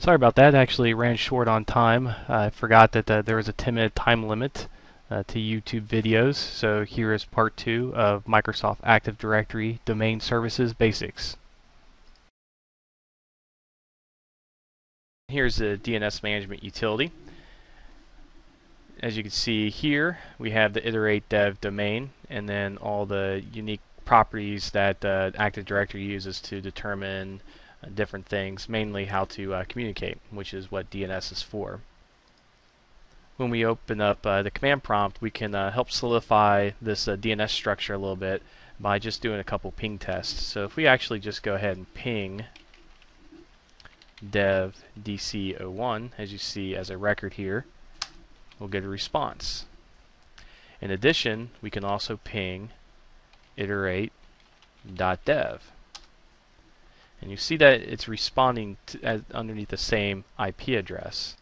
Sorry about that. Actually ran short on time. I forgot that there was a 10-minute time limit to YouTube videos. So here is part 2 of Microsoft Active Directory Domain Services Basics. Here's the DNS management utility. As you can see here, we have the iterate dev domain and then all the unique properties that Active Directory uses to determine different things, mainly how to communicate, which is what DNS is for. When we open up the command prompt, we can help solidify this DNS structure a little bit by just doing a couple ping tests. So if we actually just go ahead and ping dev DC01, as you see as a record here, we'll get a response. In addition, we can also ping iterate.dev. And you see that it's responding underneath the same IP address.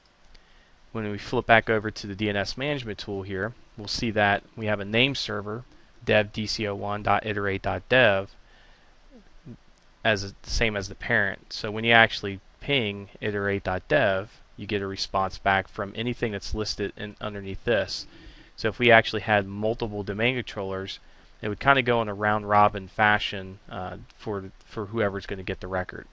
When we flip back over to the DNS management tool here, we'll see that we have a name server, devdc01.iterate.dev, as the same as the parent. So when you actually ping iterate.dev, you get a response back from anything that's listed underneath this. So if we actually had multiple domain controllers, it would kind of go in a round-robin fashion for whoever's going to get the record.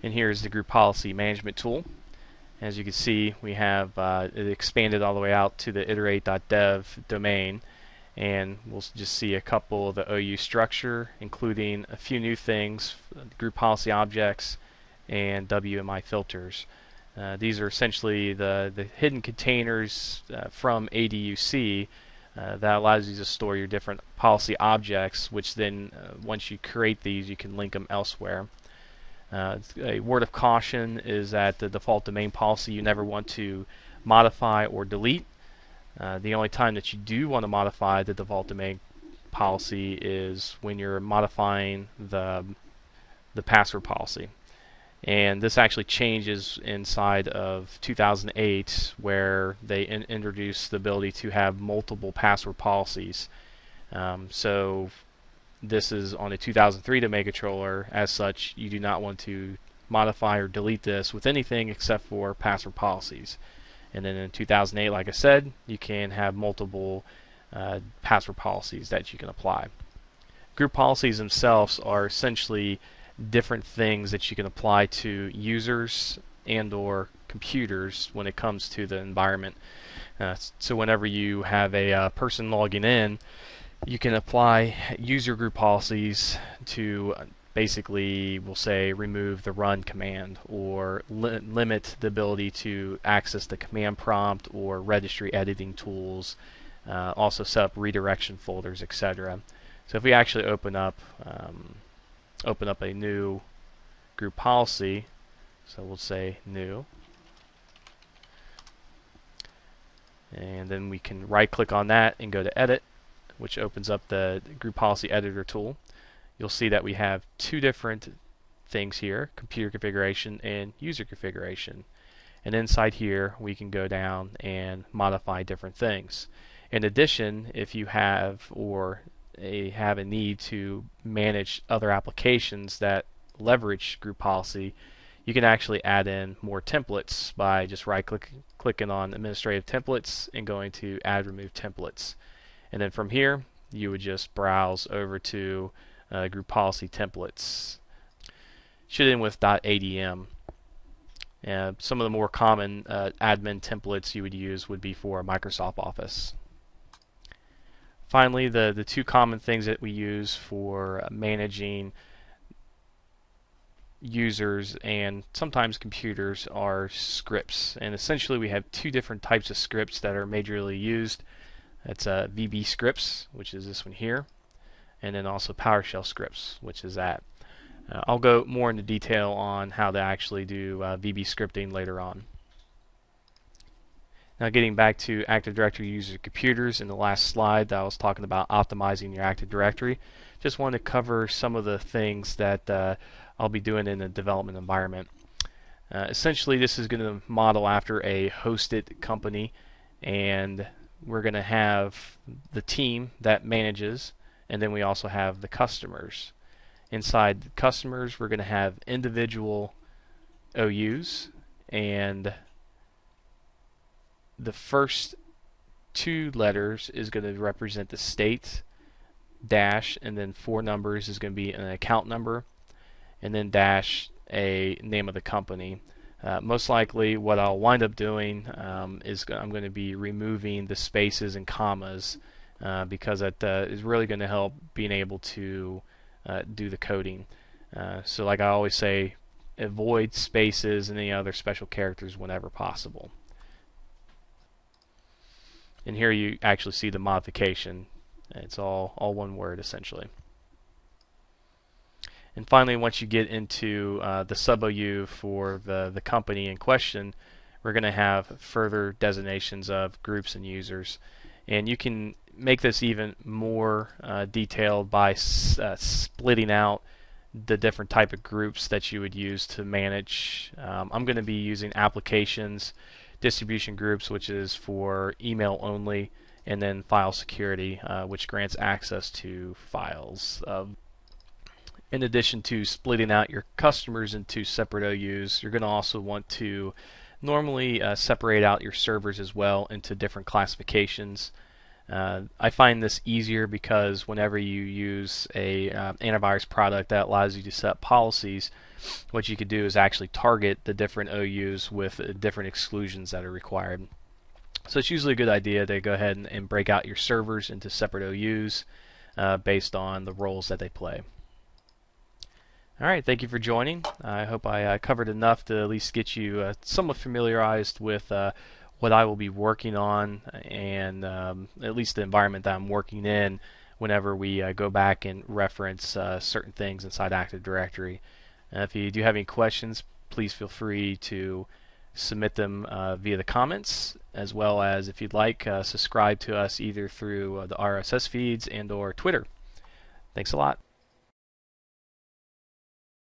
And here's the group policy management tool. As you can see, we have it expanded all the way out to the iterate.dev domain, and we'll just see a couple of the OU structure, including a few new things, group policy objects, and WMI filters. These are essentially the hidden containers from ADUC that allows you to store your different policy objects, which then once you create these, you can link them elsewhere. A word of caution is that the default domain policy you never want to modify or delete. The only time that you do want to modify the default domain policy is when you're modifying the password policy. And this actually changes inside of 2008, where they introduced the ability to have multiple password policies. So this is on a 2003 domain controller. As such, you do not want to modify or delete this with anything except for password policies. And then in 2008, like I said, you can have multiple password policies that you can apply. Group policies themselves are essentially different things that you can apply to users and or computers when it comes to the environment. So whenever you have a person logging in, you can apply user group policies to basically, we'll say, remove the run command or limit the ability to access the command prompt or registry editing tools, also set up redirection folders, etc. So if we actually open up a new group policy, so we'll say new, and then we can right click on that and go to edit, which opens up the group policy editor tool. You'll see that we have two different things here, computer configuration and user configuration. And inside here we can go down and modify different things. In addition, if you have have a need to manage other applications that leverage group policy, you can actually add in more templates by just clicking on administrative templates and going to add remove templates. And then from here you would just browse over to group policy templates. Should end with .adm. Some of the more common admin templates you would use would be for Microsoft Office. Finally, the two common things that we use for managing users and sometimes computers are scripts. And essentially we have two different types of scripts that are majorly used. That's VBScripts, which is this one here, and then also PowerShell scripts, which is that. I'll go more into detail on how to actually do VB scripting later on. Now getting back to Active Directory user computers, in the last slide that I was talking about optimizing your Active Directory, just wanted to cover some of the things that I'll be doing in the development environment. Essentially this is going to model after a hosted company, and we're going to have the team that manages, and then we also have the customers. Inside the customers, we're going to have individual OUs, and the first two letters is going to represent the state, dash, and then 4 numbers is going to be an account number, and then dash a name of the company. Most likely what I'll wind up doing is I'm going to be removing the spaces and commas because that is really going to help being able to do the coding. So like I always say, avoid spaces and any other special characters whenever possible. And here you actually see the modification. It's all one word essentially. And finally, once you get into the sub-OU for the company in question, we're going to have further designations of groups and users. And you can make this even more detailed by splitting out the different type of groups that you would use to manage. I'm going to be using applications, distribution groups, which is for email only, and then file security, which grants access to files. In addition to splitting out your customers into separate OUs, you're going to also want to normally separate out your servers as well into different classifications. I find this easier because whenever you use a antivirus product that allows you to set policies, what you could do is actually target the different OUs with different exclusions that are required. So it's usually a good idea to go ahead and break out your servers into separate OUs based on the roles that they play. Alright, thank you for joining. I hope I covered enough to at least get you somewhat familiarized with what I will be working on and at least the environment that I'm working in whenever we go back and reference certain things inside Active Directory. If you do have any questions, please feel free to submit them via the comments, as well as if you'd like, subscribe to us either through the RSS feeds and or Twitter. Thanks a lot.